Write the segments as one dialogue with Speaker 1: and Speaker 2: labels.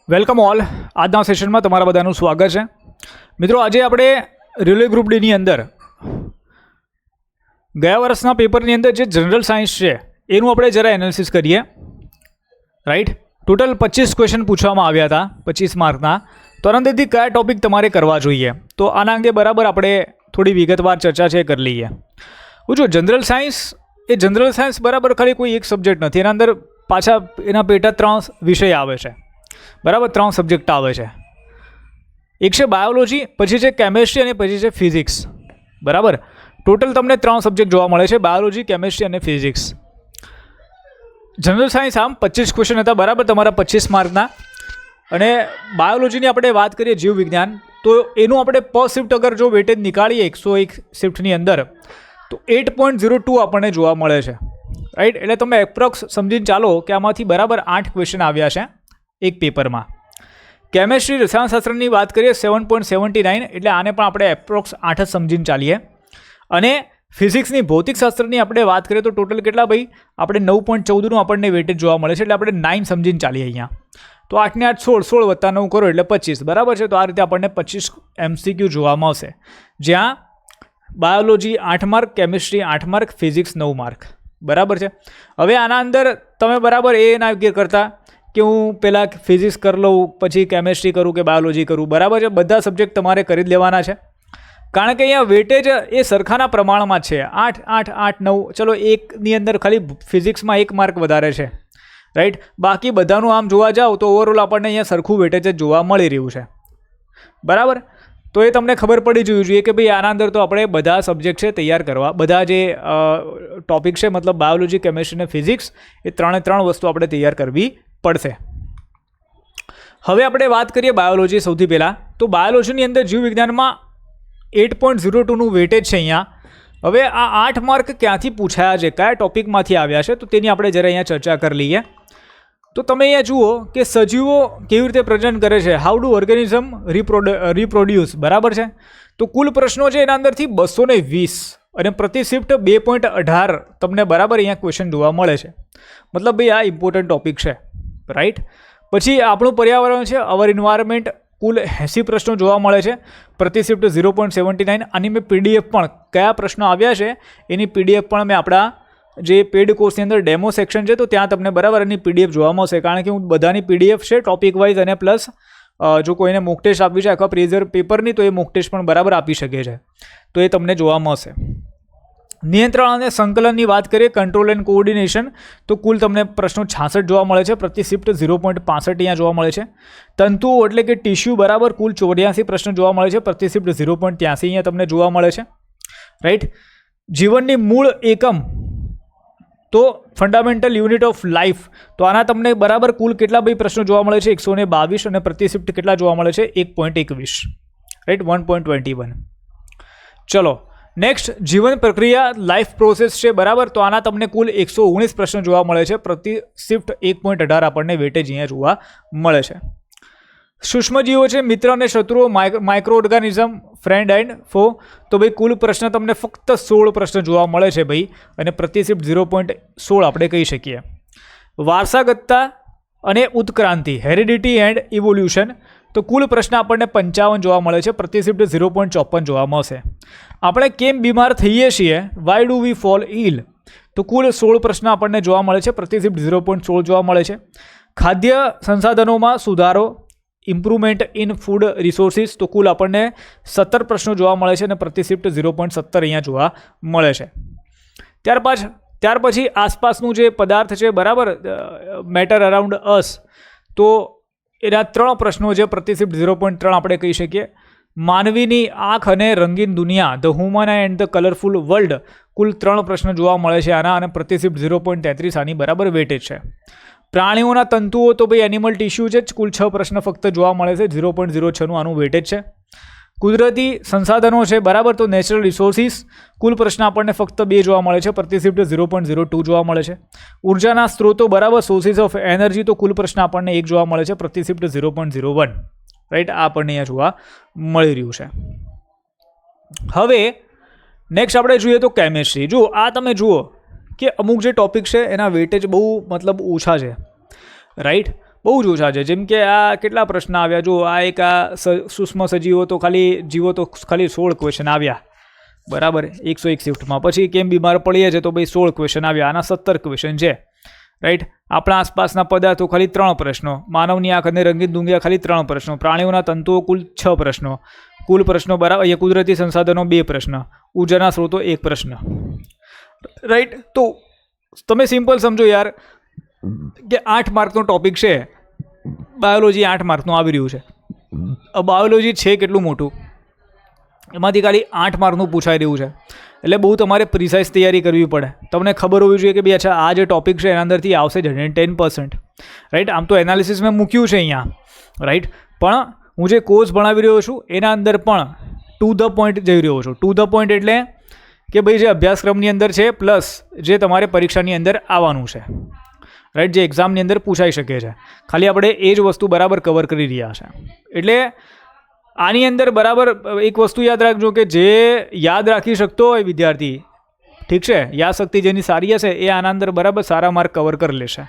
Speaker 1: Welcome all. આજના સેશનમાં તમારા બધાનું સ્વાગત છે. મિત્રો, આજે આપણે રેલવે ગ્રુપ ડીની અંદર ગયા વર્ષના પેપરની અંદર જે જનરલ સાયન્સ છે એનું આપણે જરા એનાલિસિસ કરીએ. રાઈટ, ટોટલ 25 ક્વેશ્ચન પૂછવામાં આવ્યા હતા, 25 માર્કના. તો અંદરથી કયા ટોપિક તમારે કરવા જોઈએ, તો આના અંગે બરાબર આપણે થોડી વિગતવાર ચર્ચા છે કરી લઈએ. જો જનરલ સાયન્સ બરાબર ખાલી કોઈ એક સબ્જેક્ટ નથી, એના અંદર પાછા એના પેટા 3 વિષય આવે છે, બરાબર 3 સબ્જેક્ટ આવે છે. એક છે બાયોલોજી, પછી છે કેમેસ્ટ્રી અને પછી છે ફિઝિક્સ. બરાબર, ટોટલ તમને 3 સબ્જેક્ટ જોવા મળે છે, બાયોલોજી, કેમેસ્ટ્રી અને ફિઝિક્સ. જનરલ સાયન્સ આમ 25 ક્વેશ્ચન હતા, બરાબર તમારા 25 માર્કના. અને બાયોલોજીની આપણે વાત કરીએ, જીવ વિજ્ઞાન, તો એનું આપણે પર શિફ્ટ અગર જો વેટેજ નીકાળીએ 101 શિફ્ટની અંદર, તો 8.02 આપણને જોવા મળે છે. રાઈટ, એટલે તમે એપ્રોક્સ સમજીને ચાલો કે આમાંથી બરાબર 8 ક્વેશ્ચન આવ્યા છે એક પેપરમાં. કેમેસ્ટ્રી રસાયણશાસ્ત્રની વાત કરીએ 7.79, એટલે આને પણ આપણે એપ્રોક્સ 8 જ સમજીને ચાલીએ. અને ફિઝિક્સની ભૌતિકશાસ્ત્રની આપણે વાત કરીએ તો ટોટલ કેટલા ભાઈ, આપણે 9.14નું આપણને વેટેજ જોવા મળે છે, એટલે આપણે 9 સમજીને ચાલીએ અહીંયા. તો 8 ને 8 16 વત્તા 9 કરો એટલે 25, બરાબર છે. તો આ રીતે આપણને 25 MCQ જોવા મળશે, જ્યાં biology 8 mark, chemistry 8 mark, physics 9 mark. બરાબર છે. હવે આના અંદર તમે બરાબર એ ના કરતા કે હું પહેલાં ફિઝિક્સ કરી લઉં, પછી કેમેસ્ટ્રી કરું કે બાયોલોજી કરું. બરાબર છે, બધા સબ્જેક્ટ તમારે કરી જ લેવાના છે, કારણ કે અહીંયા વેટેજ એ સરખાના પ્રમાણમાં છે. 8, 8, 8, 9, ચલો એકની અંદર ખાલી ફિઝિક્સમાં 1 માર્ક વધારે છે. રાઈટ, બાકી બધાનું આમ જોવા જાઓ તો ઓવરઓલ આપણને અહીંયા સરખું વેટેજ જ જોવા મળી રહ્યું છે. બરાબર, તો એ તમને ખબર પડી જવી જોઈએ કે ભાઈ આના અંદર તો આપણે બધા સબ્જેક્ટ છે તૈયાર કરવા, બધા જે ટોપિક છે, મતલબ બાયોલોજી, કેમેસ્ટ્રી અને ફિઝિક્સ, એ 3 વસ્તુ આપણે તૈયાર કરવી પડશે. હવે આપણે વાત કરીએ બાયોલોજી સૌથી પહેલાં. તો બાયોલોજીની અંદર જીવ વિજ્ઞાનમાં 8.02નું વેટેજ છે અહીંયા. હવે આ 8 માર્ક ક્યાંથી પૂછાયા છે, કયા ટોપિકમાંથી આવ્યા છે, તો તેની આપણે જરા અહીંયા ચર્ચા કરી લઈએ. તો તમે અહીંયા જુઓ કે સજીવો કેવી રીતે પ્રજનન કરે છે, હાઉ ડુ ઓર્ગેનિઝમ રિપ્રોડ્યુસ. બરાબર છે. તો કુલ પ્રશ્નો છે એના અંદરથી 220 અને પ્રતિ શિફ્ટ 2.18 તમને બરાબર અહીંયા ક્વેશ્ચન જોવા મળે છે. મતલબ ભાઈ આ ઇમ્પોર્ટન્ટ ટોપિક છે. રાઈટ, પછી આપણું પર્યાવરણ છે, અવર એન્વાયરમેન્ટ, કુલ 80 પ્રશ્નો જોવા મળે છે, પ્રતિ શિફ્ટ 0.79. આની મેં PDF પણ કયા પ્રશ્નો આવ્યા છે એની PDF પણ મેં આપણા જે પેડ કોર્સની અંદર ડેમો સેક્શન છે, તો ત્યાં તમને બરાબર એની PDF જોવા મળશે, કારણ કે હું બધાની PDF છે ટોપિક વાઇઝ, અને પ્લસ જો કોઈને મોક ટેસ્ટ આપવી છે અથવા પ્રેઝર પેપરની, તો એ મોક ટેસ્ટ પણ બરાબર આપી શકે છે, તો એ તમને જોવા મળશે. નિયંત્રણ અને સંકલનની વાત કરીએ, કંટ્રોલ એન્ડ કોઓર્ડિનેશન, તો કુલ તમને પ્રશ્નો 66 જોવા મળે છે, પ્રતિ શિફ્ટ 0.65 અહીંયા જોવા મળે છે. તંતુઓ એટલે કે ટિશ્યુ, બરાબર કુલ 84 પ્રશ્નો જોવા મળે છે, પ્રતિ શિફ્ટ 0.83 અહીંયા તમને જોવા મળે છે. રાઈટ, જીવનની મૂળ એકમ, તો ફંડામેન્ટલ યુનિટ ઓફ લાઈફ, તો આના તમને બરાબર કુલ કેટલા ભાઈ પ્રશ્નો જોવા મળે છે, 122, અને પ્રતિ શિફ્ટ કેટલા જોવા મળે છે, 1.21. રાઈટ, 1.21. ચલો નેક્સ્ટ, જીવન પ્રક્રિયા, લાઈફ પ્રોસેસ છે, બરાબર. તો આના તમને કુલ 119 પ્રશ્નો જોવા મળે છે, પ્રતિ શિફ્ટ 1.18 આપણને વેટેજ અહીંયા જોવા મળે છે. સૂક્ષ્મજીવો છે, મિત્ર અને શત્રુઓ, માઇક્રો ઓર્ગાનિઝમ, ફ્રેન્ડ એન્ડ ફો, તો ભાઈ કુલ પ્રશ્ન તમને ફક્ત 16 પ્રશ્ન જોવા મળે છે ભાઈ, અને પ્રતિ શિફ્ટ 0.16 આપણે કહી શકીએ. વારસાગતતા અને ઉત્ક્રાંતિ, હેરિડિટી એન્ડ ઇવોલ્યુશન, તો કુલ પ્રશ્ન આપણને 55 જોવા મળે છે, પ્રતિ શિફ્ટ 0.54 જોવા મળશે. આપણે કેમ બીમાર થઈએ છીએ, વાય ડુ વી ફોલ ઇલ, તો કુલ 16 પ્રશ્ન આપણને જોવા મળે છે, પ્રતિ શિફ્ટ 0.16 જોવા મળે છે. ખાદ્ય સંસાધનોમાં સુધારો, ઇમ્પ્રુવમેન્ટ ઇન ફૂડ રિસોર્સિસ, તો કુલ આપણને 17 પ્રશ્નો જોવા મળે છે, અને પ્રતિ શિફ્ટ 0.17 અહીંયા જોવા મળે છે. ત્યાર પછી આસપાસનું જે પદાર્થ છે, બરાબર મેટર અરાઉન્ડ અસ, તો એના 3 પ્રશ્નો છે, પ્રતિ શિફ્ટ 0.3 આપણે કહી શકીએ. માનવીની આંખ અને રંગીન દુનિયા, the human and the colourful world, કુલ 3 પ્રશ્નો જોવા મળે છે આના, અને પ્રતિ શિફ્ટ 0.33 આની બરાબર વેટેજ છે. પ્રાણીઓના તંતુઓ, તો ભાઈ એનિમલ ટિશ્યુ છે, કુલ 6 પ્રશ્ન ફક્ત જોવા મળે છે, 0.06નું આનું વેટેજ છે. કુદરતી સંસાધનો છે, બરાબર, તો નેચરલ રિસોર્સિસ, કુલ પ્રશ્ન આપણને ફક્ત 2 જોવા મળે છે, પ્રતિ શિફ્ટ 0.02 જોવા મળે છે. ઉર્જાના સ્ત્રોતો, બરાબર સોર્સિસ ઓફ એનર્જી, તો કુલ પ્રશ્ન આપણને 1 જોવા મળે છે, પ્રતિ શિફ્ટ 0.01. રાઈટ, આ આપણને અહીંયા જોવા મળી રહ્યું છે. હવે નેક્સ્ટ આપણે જોઈએ તો કેમેસ્ટ્રી. જો આ તમે જુઓ કે અમુક જે ટોપિક છે એના વેટેજ બહુ મતલબ ઓછા છે. રાઈટ, બહુ જ ઓછા છે. જેમ કે આ કેટલા પ્રશ્ન આવ્યા જો, આ એક આ સૂક્ષ્મ સજીવો તો ખાલી 16 ક્વેશ્ચન આવ્યા, બરાબર, 101 શિફ્ટમાં. પછી કેમ બીમાર પડીએ છે તો ભાઈ 16 ક્વેશ્ચન આવ્યા, આના 17 ક્વેશ્ચન છે, રાઈટ. આપણા આસપાસના પદાર્થો ખાલી 3 પ્રશ્નો, માનવની આંખ અને રંગીન દુનિયા ખાલી 3 પ્રશ્નો, પ્રાણીઓના તંતુઓ કુલ 6 પ્રશ્નો, કુલ પ્રશ્નો બરાબર. અહીંયા કુદરતી સંસાધનો 2 પ્રશ્ન, ઉર્જાના સ્ત્રોતો 1 પ્રશ્ન, રાઈટ. તો તમે સિમ્પલ સમજો યાર કે 8 માર્કનો ટોપિક છે, બાયોલોજી 8 માર્કનું આવી રહ્યું છે. બાયોલોજી છે કેટલું મોટું, એમાંથી ખાલી 8 માર્કનું પૂછાઈ રહ્યું છે, એટલે બહુ તમારે પ્રિસાઇઝ તૈયારી કરવી પડે. તમને ખબર હોવી જોઈએ કે ભાઈ અચ્છા આ જે ટોપિક છે એના અંદરથી આવશે 110%, રાઈટ. આમ તો એનાલિસિસ મેં મૂક્યું છે અહીંયા, રાઈટ, પણ હું જે કોર્સ ભણાવી રહ્યો છું એના અંદર પણ ટુ ધ પોઈન્ટ જઈ રહ્યો છું. ટુ ધ પોઈન્ટ એટલે કે ભાઈ જે અભ્યાસક્રમની અંદર છે પ્લસ જે તમારે પરીક્ષાની અંદર આવવાનું છે, રાઈટ, જે એક્ઝામની અંદર પૂછાઈ શકે છે, ખાલી આપણે એ જ વસ્તુ બરાબર કવર કરી રહ્યા છે. એટલે આની અંદર બરાબર એક વસ્તુ યાદ રાખજો કે જે યાદ રાખી શકતો હોય વિદ્યાર્થી, ઠીક છે, યાદશક્તિ જેની સારી હશે એ આના અંદર બરાબર સારા માર્ક કવર કરી લેશે,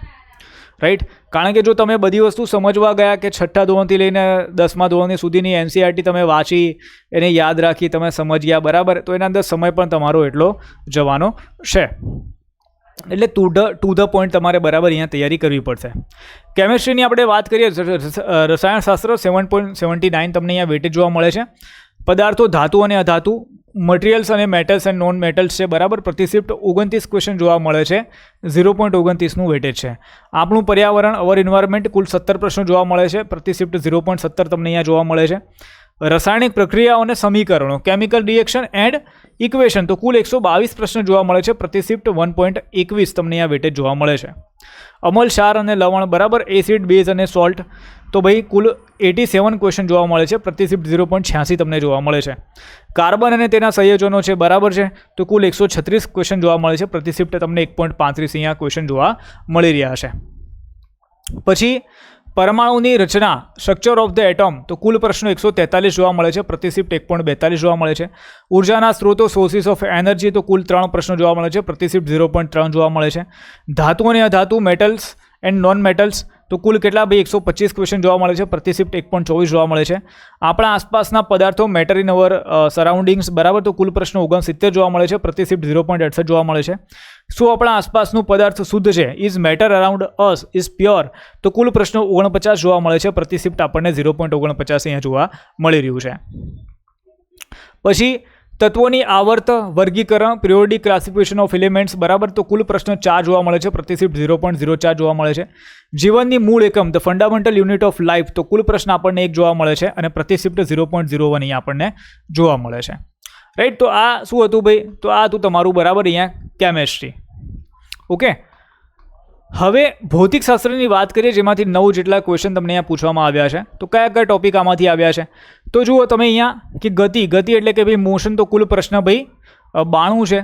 Speaker 1: રાઈટ. કારણ કે જો તમે બધી વસ્તુ સમજવા ગયા કે 6થા ધોરણથી લઈને 10મા ધોરણ સુધીની NCERT તમે વાંચી, એને યાદ રાખી, તમે સમજ ગયા, બરાબર, તો એના અંદર સમય પણ તમારો એટલો જવાનો છે. એટલે ટુ ધ પોઈન્ટ તમારે બરાબર અહીંયા તૈયારી કરવી પડશે. કેમિસ્ટ્રીની આપણે વાત કરીએ, રસાયણશાસ્ત્ર 7.79 તમને અહીંયા વેટેજ જોવા મળે છે. પદાર્થો, ધાતુ અને અધાતુ, મટીરિયલ્સ અને મેટલ્સ એન્ડ નોન મેટલ્સ છે, બરાબર. પ્રતિ શિફ્ટ 29 ક્વેશ્ચન જોવા મળે છે, 0.29નું વેટેજ છે. આપણું પર્યાવરણ, અવર એન્વાયરમેન્ટ, કુલ 17 પ્રશ્નો જોવા મળે છે, પ્રતિ શિફ્ટ 0.17 તમને અહીંયા જોવા મળે છે. રાસાયણિક પ્રક્રિયાઓ અને સમીકરણો, કેમિકલ રિએક્શન એન્ડ ઇક્વેશન, તો કુલ 122 પ્રશ્નો જોવા મળે છે, પ્રતિ શિફ્ટ 1.21 તમને અહીંયા વેટેજ જોવા મળે છે. અમલ, ક્ષાર અને લવણ, બરાબર, એસિડ, બેઝ અને સોલ્ટ, તો ભાઈ કુલ 87 ક્વેશ્ચન જોવા મળે છે, પ્રતિ શિફ્ટ 0.86 તમને જોવા મળે છે. કાર્બન અને તેના સંયોજનો છે, બરાબર છે, તો કુલ 136 ક્વેશ્ચન જોવા મળે છે, પ્રતિ શિફ્ટ તમને 1.35 અહીંયા ક્વેશ્ચન જોવા મળી રહ્યા છે. પછી પરમાણુની રચના, સ્ટ્રક્ચર ઓફ ધ એટમ, તો કુલ પ્રશ્નો 143 જોવા મળે છે, પ્રતિ શિફ્ટ 1.42 જોવા મળે છે. ઉર્જાના સ્ત્રોતો, સોર્સિસ ઓફ એનર્જી, તો કુલ 3 પ્રશ્નો જોવા મળે છે, પ્રતિ શિફ્ટ 0.3 જોવા મળે છે. ધાતુ અને અધાતુ, મેટલ્સ એન્ડ નોન મેટલ્સ, તો કુલ કેટલા ભાઈ 125 ક્વેશ્ચન જોવા મળે છે, પ્રતિ શિફ્ટ 1.24 જોવા મળે છે. આપણા આસપાસના પદાર્થો, મેટર ઇન અવર સરાઉન્ડિંગ્સ, બરાબર, તો કુલ પ્રશ્નો 69 જોવા મળે છે, પ્રતિ શિફ્ટ 0.68 જોવા મળે છે. શું આપણા આસપાસનું પદાર્થ શુદ્ધ છે, is matter around us is pure, તો કુલ પ્રશ્નો 49 જોવા મળે છે, પ્રતિ શિફ્ટ આપણને 0.49 અહીંયા જોવા મળી રહ્યું છે. પછી તત્વોની આવર્ત વર્ગીકરણ, પિરિયોડિક ક્લાસિફિકેશન ઓફ એલિમેન્ટ્સ, બરાબર, તો કુલ પ્રશ્નો 4 જોવા મળે છે, પ્રતિ શિફ્ટ 0.04 જોવા મળે છે. જીવનની મૂળ એકમ, the fundamental unit of life, તો કુલ પ્રશ્ન આપણને 1 જોવા મળે છે, અને પ્રતિ શિફ્ટ 0.01 અહીંયા આપણને જોવા મળે છે, રાઈટ. તો આ શું હતું ભાઈ, તો આ હતું તમારું બરાબર અહીંયા કેમેસ્ટ્રી. ઓકે, હવે ભૌતિકશાસ્ત્રની વાત કરીએ, જેમાંથી 9 જેટલા ક્વેશ્ચન તમને અહીંયા પૂછવામાં આવ્યા છે. તો કયા કયા ટોપિક આમાંથી આવ્યા છે, તો જુઓ તમે અહીંયા કે ગતિ એટલે કે ભાઈ મોશન, તો કુલ પ્રશ્ન ભાઈ 92 છે,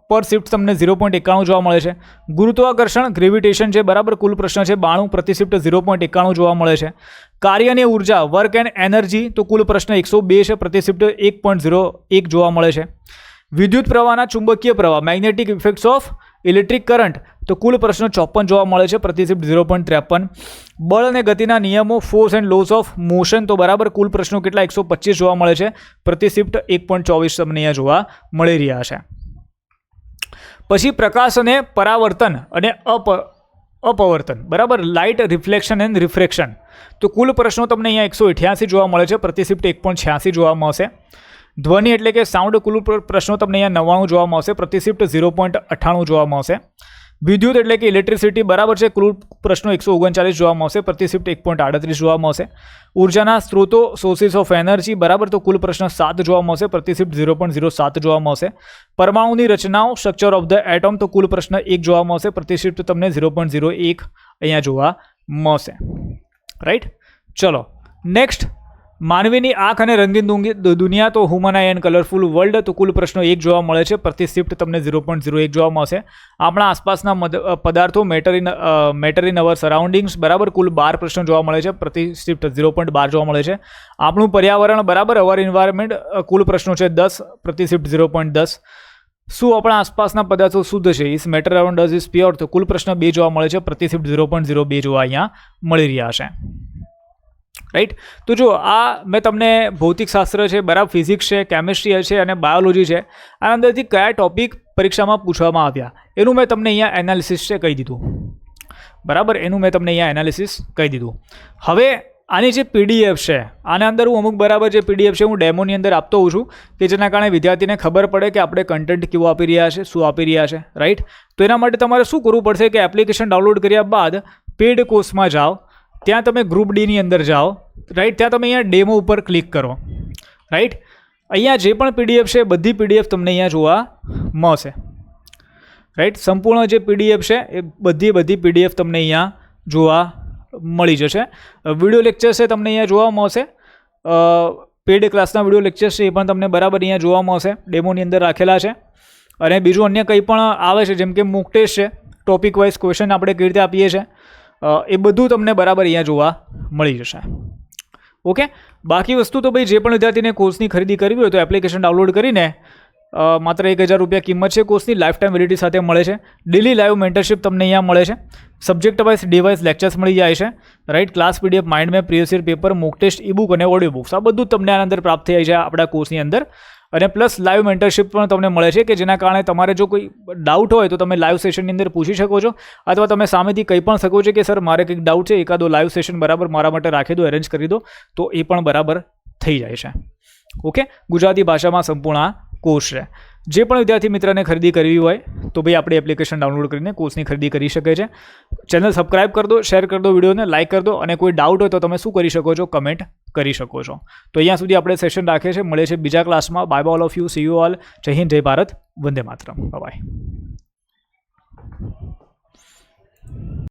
Speaker 1: પર શિફ્ટ તમને 0.91 જોવા મળે છે. ગુરુત્વાકર્ષણ, ગ્રેવિટેશન છે, બરાબર, કુલ પ્રશ્ન છે 92, પ્રતિ શિફ્ટ 0.91 જોવા મળે છે. કાર્ય અને ઉર્જા, વર્ક એન્ડ એનર્જી, તો કુલ પ્રશ્ન 102 છે, પ્રતિ શિફ્ટ 1.01 જોવા મળે છે. વિદ્યુત પ્રવાહના ચુંબકીય પ્રવાહ, magnetic effects of electric current, તો કુલ પ્રશ્નો 54 જોવા મળે છે, પ્રતિ શિફ્ટ 0.53. બળ અને ગતિના નિયમો, force and loss of motion, તો બરાબર કુલ પ્રશ્નો કેટલા 125 જોવા મળે છે, પ્રતિ શિફ્ટ 1.24 તમને અહીંયા જોવા મળી રહ્યા છે. પછી પ્રકાશ અને પરાવર્તન અને અપવર્તન, બરાબર, લાઇટ રિફ્લેક્શન એન્ડ રિફ્રેક્શન, તો કુલ પ્રશ્નો તમને અહીંયા 188 જોવા મળે છે, પ્રતિ શિફ્ટ 1.86 જોવા મળશે. ધ્વનિ એટલે કે સાઉન્ડ, કુલ પ્રશ્નો તમને અહીંયા 99 જોવા મળશે, પ્રતિ શિફ્ટ 0.98 જોવા મળશે. વિદ્યુત એટલે કે ઇલેક્ટ્રિસિટી, બરાબર છે, કુલ પ્રશ્નો 139 જોવા મળશે, પ્રતિ શિફ્ટ 1.38 જોવા મળશે. ઉર્જાના સ્ત્રોતો, સોર્સિસ ઓફ એનર્જી, બરાબર, તો કુલ પ્રશ્ન 7 જોવા મળશે, પ્રતિ શિફ્ટ 0.07 જોવા મળશે. પરમાણુની રચનાઓ, સ્ટ્રક્ચર ઓફ ધ એટમ, તો કુલ પ્રશ્ન 1 જોવા મળશે, પ્રતિ શિફ્ટ તમને 0.01 અહીંયા જોવા મળશે, રાઈટ. ચલો નેક્સ્ટ, માનવીની આંખ અને રંગીન દુનિયા, તો human I and colourful world, તો કુલ પ્રશ્નો 1 જોવા મળે છે, પ્રતિ શિફ્ટ તમને 0.01 જોવા મળશે. આપણા આસપાસના પદાર્થો, મેટર ઇન અવર સરાઉન્ડિંગ્સ, બરાબર, કુલ 12 પ્રશ્નો જોવા મળે છે, પ્રતિ શિફ્ટ 0.12 જોવા મળે છે. આપણું પર્યાવરણ, બરાબર, અવર એન્વાયરમેન્ટ, કુલ પ્રશ્નો છે 10, પ્રતિ શિફ્ટ 0.10. શું આપણા આસપાસના પદાર્થો શુદ્ધ છે? Is matter around us is pure? તો કુલ પ્રશ્ન 2 જોવા મળે છે, પ્રતિ શિફ્ટ 0.02 જોવા અહીંયા મળી રહ્યા છે. રાઈટ. તો જો આ મેં તમને ભૌતિકશાસ્ત્ર છે, બરાબર, ફિઝિક્સ છે, કેમિસ્ટ્રી છે અને બાયોલોજી છે, આના અંદરથી કયા ટોપિક પરીક્ષામાં પૂછવામાં આવ્યા એનું મેં તમને અહીંયા એનાલિસિસ છે કહી દીધું, બરાબર. એનું મેં તમને અહીંયા એનાલિસિસ કહી દીધું. હવે આની જે પીડીએફ છે, આના અંદર હું અમુક બરાબર જે પીડીએફ છે હું ડેમોની અંદર આપતો હોઉં છું કે જેના કારણે વિદ્યાર્થીને ખબર પડે કે આપણે કન્ટેન્ટ કેવું આપી રહ્યા છે, શું આપી રહ્યા છે, રાઈટ. તો એના માટે તમારે શું કરવું પડશે કે એપ્લિકેશન ડાઉનલોડ કર્યા બાદ પેડ કોર્સમાં જાઓ, ત્યાં તમે ગ્રુપ ડીની અંદર જાઓ, રાઈટ. ત્યાં તમે અહીંયા ડેમો ઉપર ક્લિક કરો, રાઈટ. અહીંયા જે પણ પીડીએફ છે બધી પીડીએફ તમને અહીંયા જોવા મળશે, રાઈટ. સંપૂર્ણ જે પીડીએફ છે એ બધી પીડીએફ તમને અહીંયા જોવા મળી જશે. વિડીયો લેક્ચર્સ છે તમને અહીંયા જોવા મળશે, પેડ ક્લાસના વિડીયો લેક્ચર્સ છે એ પણ તમને બરાબર અહીંયા જોવા મળશે, ડેમોની અંદર રાખેલા છે. અને બીજું અન્ય કંઈ પણ આવે છે જેમ કે મોક ટેસ્ટ છે, ટોપિક વાઇઝ ક્વેશ્ચન આપણે કેવી રીતે આપીએ છીએ, એ બધું તમને બરાબર અહીંયા જોવા મળી જશે. ઓકે. બાકી વસ્તુ તો ભાઈ જે પણ વિદ્યાર્થીને કોર્સની ખરીદી કરવી હોય તો એપ્લિકેશન ડાઉનલોડ કરીને માત્ર 1000 રૂપિયા કિંમત છે કોર્સની, લાઈફ ટાઈમ વેલિડિટી સાથે મળે છે. ડેલી લાઈવ મેન્ટરશિપ તમને અહીંયા મળે છે, સબ્જેક્ટ વાઇઝ ડિવાઇસ લેક્ચર્સ મળી જાય છે, right. Class PDF, mind map, previous year paper, mock test, e book અને ઓડિયો બુક્સ, આ બધું તમને આના અંદર પ્રાપ્ત થઈ જાય છે આપણા કોર્સની અંદર. અને પ્લસ લાઈવ મેન્ટરશિપ પણ તમને મળે છે કે જેના કારણે તમારે જો કોઈ ડાઉટ હોય તો તમે લાઈવ સેશનની અંદર પૂછી શકો છો, અથવા તમે સામેથી કંઈ પણ શકો છો કે સર મારે કંઈક ડાઉટ છે, એકાદો લાઈવ સેશન બરાબર મારા માટે રાખી દો, અરેન્જ કરી દો, તો એ પણ બરાબર થઈ જાય છે. ઓકે. ગુજરાતી ભાષામાં સંપૂર્ણ કોર્સ છે. જે પણ વિદ્યાર્થી મિત્રને ખરીદી કરવી હોય તો ભાઈ આપણી એપ્લિકેશન ડાઉનલોડ કરીને કોર્સની ખરીદી કરી શકે છે. ચેનલ સબસ્ક્રાઇબ કરી દો, શેર કરી દો, વિડીયોને લાઇક કરી દો, અને કોઈ ડાઉટ હોય તો તમે શું કરી શકો છો, કમેન્ટ કરી શકો છો. તો અહીંયા સુધી આપણે સેશન રાખીએ છીએ, મળે છે બીજા ક્લાસમાં. Bye bye all of you, C you all. જય હિન્દ, જય ભારત, વંદે માતરમ, બાય.